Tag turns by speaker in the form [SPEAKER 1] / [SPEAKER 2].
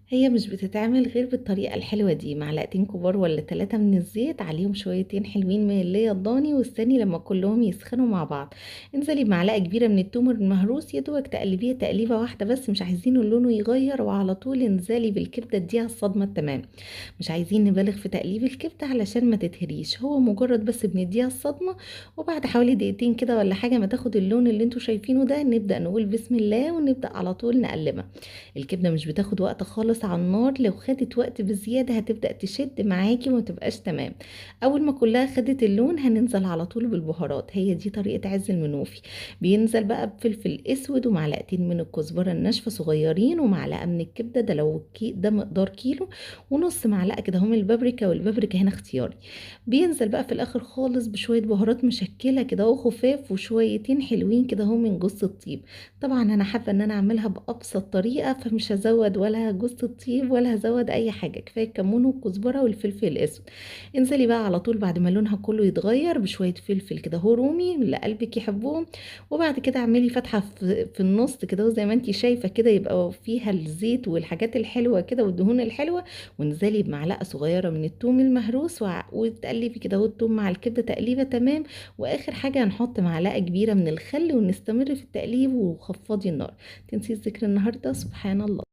[SPEAKER 1] هي مش بتتعمل غير بالطريقة الحلوة دي، معلقتين كبار والّا 3 من الزيت، عليهم شويتين حلوين من اللي هي الضاني، واستني لمّا كلّهم يسخنوا مع بعض، انزلي بمعلقة كبيرة من التوم المهروس يا دوبك تقلبيه تقليبة واحدة بس، مش عايزينه لونه يغيّر، وعلى طول انزلي بالكبدة اديها الصدمة التمام، مش عايزين نبالغ في تقليب الكبدة علشان ما تتهريش، هو مجرد بس بنديها الصدمة، وبعد حوالي دقيقتين كده والّا حاجة ما تاخد اللون اللي أنتم شايفينه ده، نبدأ نقول بسم الله ونبدأ على طول نقلّبها. الكبدة مش بتاخد وقت خالص على النار، لو خدت وقت بزيادة هتبدأ تشد معاكِ وما تبقاش تمام. أول ما كلها خدت اللون هننزل على طول بالبهارات، هي دي طريقة عز المنوفي. بينزل بقى بفلفل أسود ومعلقتين من الكزبرة الناشفة صغيرين ومعلقة من الكبدة، ده لو ده مقدار كيلو، ونص معلقة كده اهو من البابريكا، والبابريكا هنا اختياري. بينزل بقى في الآخر خالص بشوية بهارات مشكلة كده اهو خفاف، وشويتين حلوين كده اهو من جوز الطيب. طبعًا أنا حابة إن أنا أعملها بأبسط طريقة، فمش هازوّد ولا جوزة الطيب ولا هازوّد أي حاجة، كفاية الكمون والكزبرة والفلفل الأسود. انزلي بقى على طول بعد ما لونها كلّه يتغيّر بشوية فلفل كده أهو رومي اللي قلبِك يحبهم، وبعد كده اعملي فتحة في النُص كده أهو زي ما أنتِ شايفة كده، يبقى فيها الزيت والحاجات الحلوة كده والدهون الحلوة، وانزلي بمعلقة صغيرة من التوم المهروس وتقلّبي كده أهو التوم مع الكبدة تقليبة تمام، وآخر حاجة هنحط معلقة كبيرة من الخل ونستمر في التقليب وخفّضي النار. تنسيش ذكر النهارده سبحان الله.